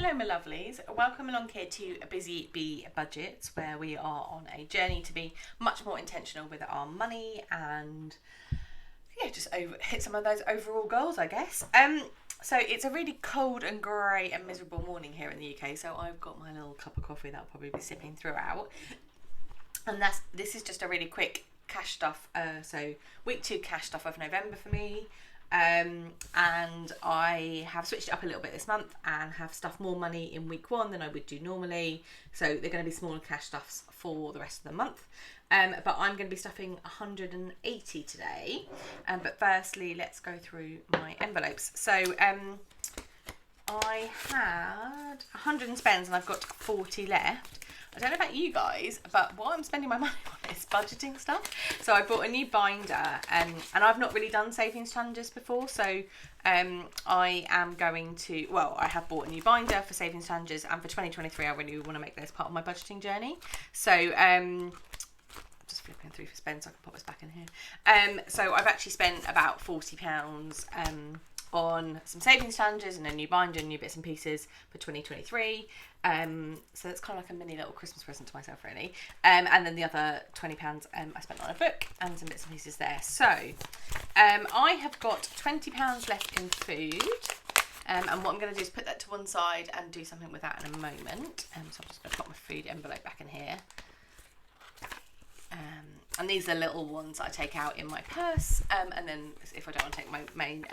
Hello my lovelies, welcome along here to a Busy Bee Budget, where we are on a journey to be much more intentional with our money and just hit some of those overall goals, I guess. So it's a really cold and grey and miserable morning here in the UK, so I've got my little cup of coffee that I'll probably be sipping throughout. And this is just a really quick cash stuff, so week 2 cash stuff of November for me. And I have switched it up a little bit this month and have stuffed more money in week 1 than I would do normally. So they're going to be smaller cash stuffs for the rest of the month. But I'm going to be stuffing 180 today. But firstly, let's go through my envelopes. So I had 100 in spends and I've got 40 left. I don't know about you guys, but what I'm spending my money on is budgeting stuff. So I bought a new binder, and I've not really done savings challenges before. So I am going to, I have bought a new binder for savings challenges, and for 2023, I really want to make this part of my budgeting journey. So just flipping through for spend so I can pop this back in here. So I've actually spent about £40 on some savings challenges and a new binder and new bits and pieces for 2023. So that's kind of like a mini little Christmas present to myself, really. And then the other £20 I spent on a book and some bits and pieces there. So I have got £20 left in food. And what I'm going to do is put that to one side and do something with that in a moment. So I'm just going to pop my food envelope back in here. And these are little ones that I take out in my purse. And then if I don't want to take my main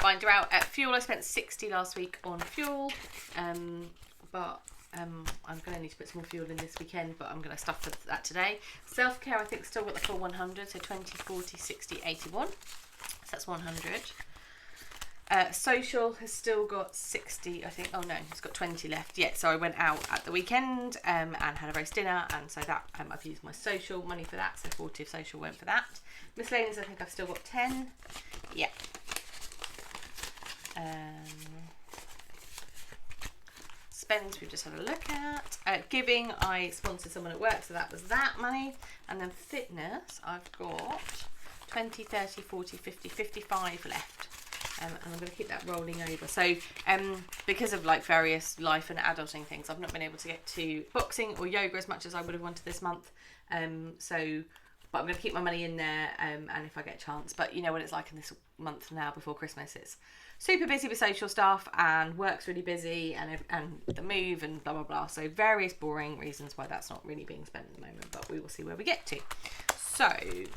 binder out. Fuel, I spent 60 last week on fuel, but I'm going to need to put some more fuel in this weekend, but I'm going to stuff that today. Self-care, I think, still got the full 100, so 20, 40, 60, 81, so that's 100. Social has still got 60, I think. Oh no, it's got 20 left. Yeah, so I went out at the weekend and had a roast dinner, and so that I've used my social money for that, so 40 of social went for that. Miscellaneous, I think I've still got 10. Yeah. Spends we've just had a look at. Giving, I sponsored someone at work, so that was that money. And then fitness, I've got 20, 30, 40, 50, 55 left. And I'm going to keep that rolling over. So because of like various life and adulting things, I've not been able to get to boxing or yoga as much as I would have wanted this month. But I'm going to keep my money in there, and if I get a chance. But you know what it's like in this month now before Christmas, it's super busy with social stuff, and work's really busy, and the move and blah blah blah. So various boring reasons why that's not really being spent at the moment, but we will see where we get to. So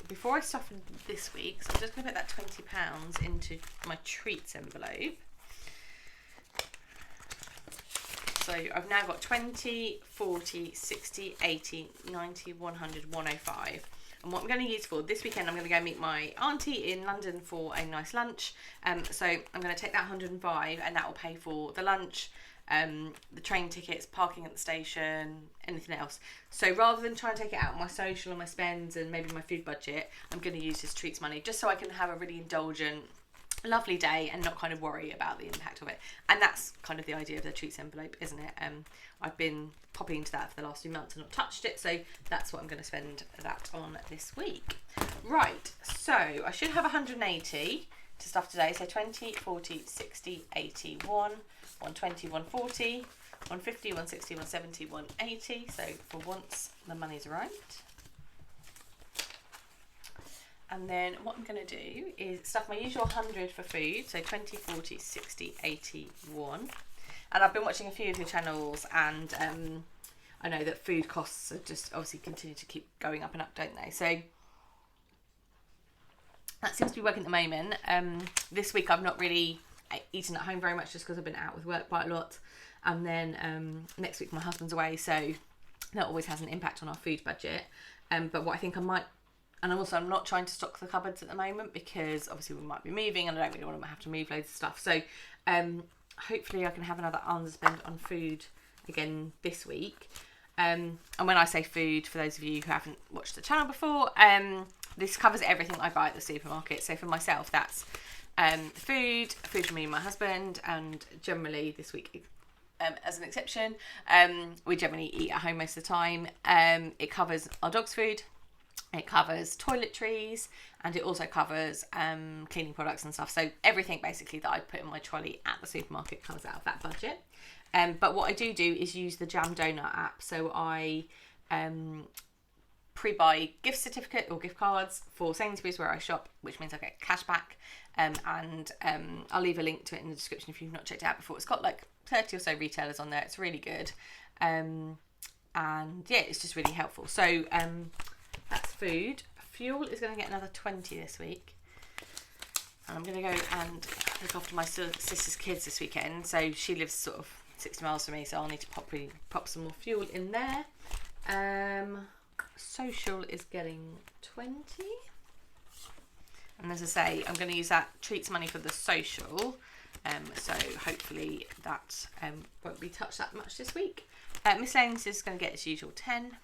before I stuff this week, so I'm just going to put that £20 into my treats envelope. So I've now got 20, 40, 60, 80, 90, 100, 105. And what I'm going to use for this weekend, I'm going to go meet my auntie in London for a nice lunch. So I'm going to take that 105, and that will pay for the lunch, the train tickets, parking at the station, anything else. So rather than try and take it out of my social and my spends and maybe my food budget, I'm going to use this treats money just so I can have a really indulgent, lovely day and not kind of worry about the impact of it. And that's kind of the idea of the treats envelope, isn't it? I've been popping into that for the last few months and not touched it, so that's what I'm going to spend that on this week. Right, so I should have 180 to stuff today. So 20, 40, 60, 80, 120, 140, 150, 160, 170, 180. So for once the money's right. And then what I'm going to do is stuff my usual 100 for food. So 20, 40, 60, 80, 1. And I've been watching a few of your channels, and I know that food costs are just obviously continue to keep going up and up, don't they? So that seems to be working at the moment. This week I've not really eaten at home very much just because I've been out with work quite a lot. And then next week my husband's away, so that always has an impact on our food budget. But what I think I might, and I'm not trying to stock the cupboards at the moment because obviously we might be moving and I don't really want to have to move loads of stuff. So hopefully I can have another underspend on food again this week. And when I say food, for those of you who haven't watched the channel before, this covers everything I buy at the supermarket. So for myself, that's food for me and my husband, and generally this week, as an exception, we generally eat at home most of the time. It covers our dog's food, It covers toiletries, and it also covers cleaning products and stuff. So everything basically that I put in my trolley at the supermarket comes out of that budget. But what I do is use the Jam Donut app. So I pre-buy gift certificate or gift cards for Sainsbury's where I shop, which means I get cash back. And I'll leave a link to it in the description if you've not checked it out before. It's got like 30 or so retailers on there. It's really good. And yeah, it's just really helpful. So that's food. Fuel is going to get another 20 this week. And I'm going to go and look after my sister's kids this weekend. So she lives sort of 60 miles from me, so I'll need to pop some more fuel in there. Social is getting 20. And as I say, I'm going to use that treats money for the social. So hopefully that won't be touched that much this week. Miscellaneous is going to get its usual 10.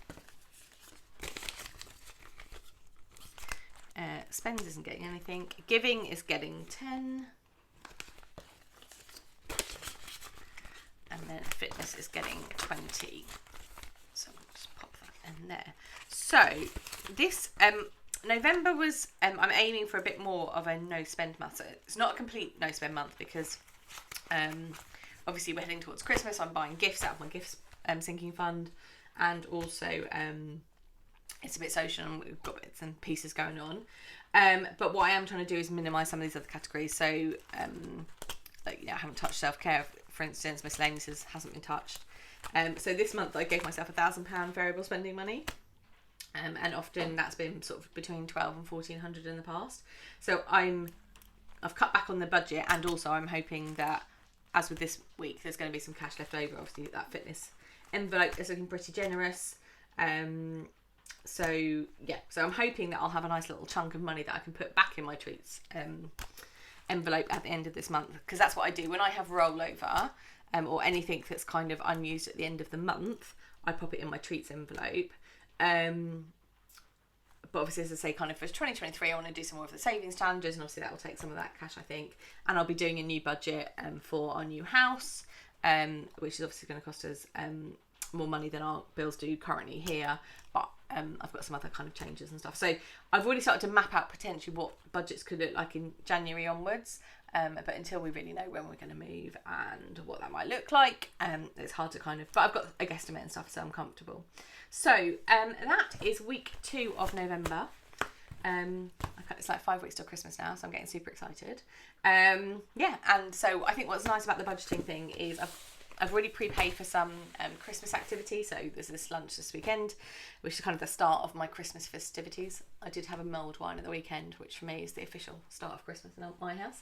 Spends isn't getting anything. Giving is getting 10. And then fitness is getting 20. So I'll just pop that in there. So this November was, I'm aiming for a bit more of a no spend month. So it's not a complete no spend month because obviously we're heading towards Christmas. I'm buying gifts out of my gifts sinking fund, and also it's a bit social and we've got bits and pieces going on. But what I am trying to do is minimise some of these other categories. So like, I haven't touched self-care, for instance. Miscellaneous hasn't been touched. So this month I gave myself £1,000 variable spending money. And often that's been sort of between 12 and 1400 in the past. So I've cut back on the budget, and also I'm hoping that, as with this week, there's going to be some cash left over. Obviously that fitness envelope is looking pretty generous. So yeah, so I'm hoping that I'll have a nice little chunk of money that I can put back in my treats envelope at the end of this month, because that's what I do when I have rollover or anything that's kind of unused at the end of the month. I pop it in my treats envelope. But obviously, as I say, kind of for 2023, I want to do some more of the savings challenges, and obviously that will take some of that cash, I think. And I'll be doing a new budget for our new house, which is obviously going to cost us more money than our bills do currently here. But I've got some other kind of changes and stuff. So I've already started to map out potentially what budgets could look like in January onwards. But until we really know when we're going to move and what that might look like, it's hard to kind of... But I've got a guesstimate and stuff, so I'm comfortable. So that is week 2 of November. It's like 5 weeks till Christmas now, so I'm getting super excited. Yeah, and so I think what's nice about the budgeting thing is I've already prepaid for some Christmas activities. So there's this lunch this weekend, which is kind of the start of my Christmas festivities. I did have a mulled wine at the weekend, which for me is the official start of Christmas in my house.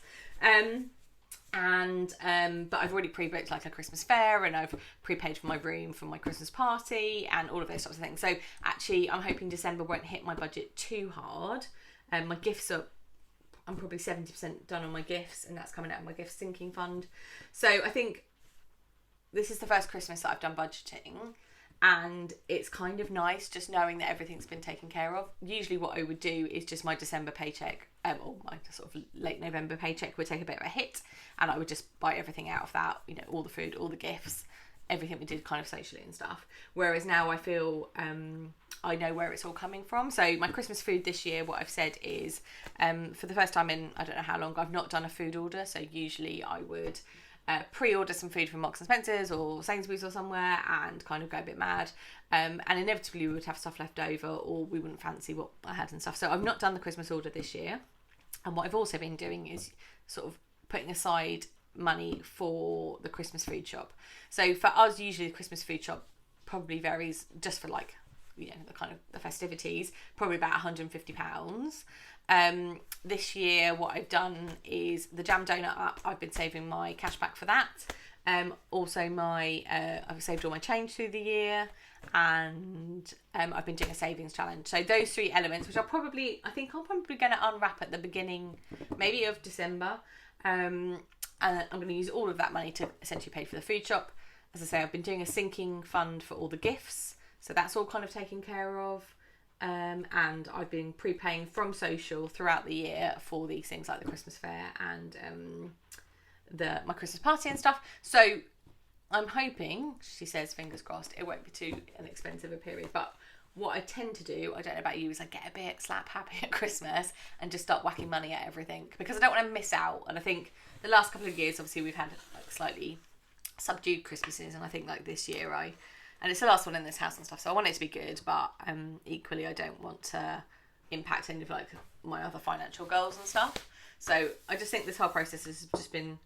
But I've already pre-booked like a Christmas fair, and I've prepaid for my room for my Christmas party and all of those sorts of things. So actually I'm hoping December won't hit my budget too hard. My gifts I'm probably 70% done on my gifts, and that's coming out of my gift sinking fund. So I think this is the first Christmas that I've done budgeting, and it's kind of nice just knowing that everything's been taken care of. Usually what I would do is just my December paycheck, or my sort of late November paycheck would take a bit of a hit, and I would just buy everything out of that, all the food, all the gifts, everything we did kind of socially and stuff. Whereas now I feel I know where it's all coming from. So my Christmas food this year, what I've said is for the first time in I don't know how long, I've not done a food order. So usually I would pre-order some food from Marks and Spencer's or Sainsbury's or somewhere and kind of go a bit mad, and inevitably we would have stuff left over, or we wouldn't fancy what I had and stuff. So I've not done the Christmas order this year. And what I've also been doing is sort of putting aside money for the Christmas food shop. So for us, usually the Christmas food shop probably varies, just for like the kind of the festivities, probably about £150. This year what I've done is the Jam Donut app. I've been saving my cash back for that. Also I've saved all my change through the year, and I've been doing a savings challenge. So those 3 elements, which I think I'll probably going to unwrap at the beginning maybe of December, and I'm going to use all of that money to essentially pay for the food shop. As I say, I've been doing a sinking fund for all the gifts, so that's all kind of taken care of. And I've been prepaying from social throughout the year for these things like the Christmas fair and my Christmas party and stuff. So I'm hoping, she says, fingers crossed, it won't be too inexpensive a period. But what I tend to do, I don't know about you, is I get a bit slap happy at Christmas and just start whacking money at everything because I don't want to miss out. And I think the last couple of years, obviously, we've had like slightly subdued Christmases, and I think like this year and it's the last one in this house and stuff, so I want it to be good, but equally I don't want to impact any of like my other financial goals and stuff. So I just think this whole process has just been,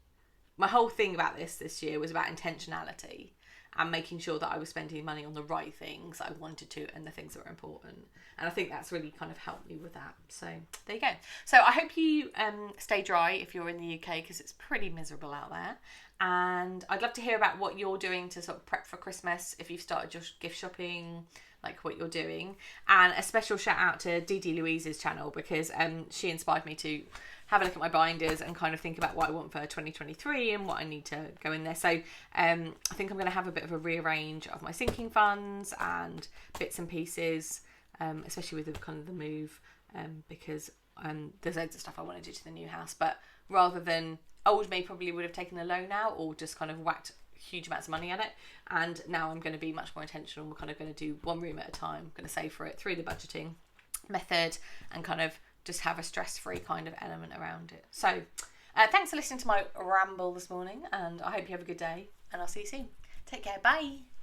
my whole thing about this year was about intentionality and making sure that I was spending money on the right things I wanted to and the things that were important. And I think that's really kind of helped me with that. So there you go. So I hope you stay dry if you're in the UK, because it's pretty miserable out there. And I'd love to hear about what you're doing to sort of prep for Christmas, if you've started your gift shopping, like what you're doing. And a special shout out to Louise's channel, because she inspired me to have a look at my binders and kind of think about what I want for 2023 and what I need to go in there. So I think I'm going to have a bit of a rearrange of my sinking funds and bits and pieces, especially with the kind of the move, because there's loads of stuff I want to do to the new house. But rather than old me probably would have taken a loan out or just kind of whacked huge amounts of money at it, and now I'm going to be much more intentional. We're kind of going to do one room at a time. I'm going to save for it through the budgeting method and kind of just have a stress-free kind of element around it. So thanks for listening to my ramble this morning, and I hope you have a good day, and I'll see you soon. Take care. Bye.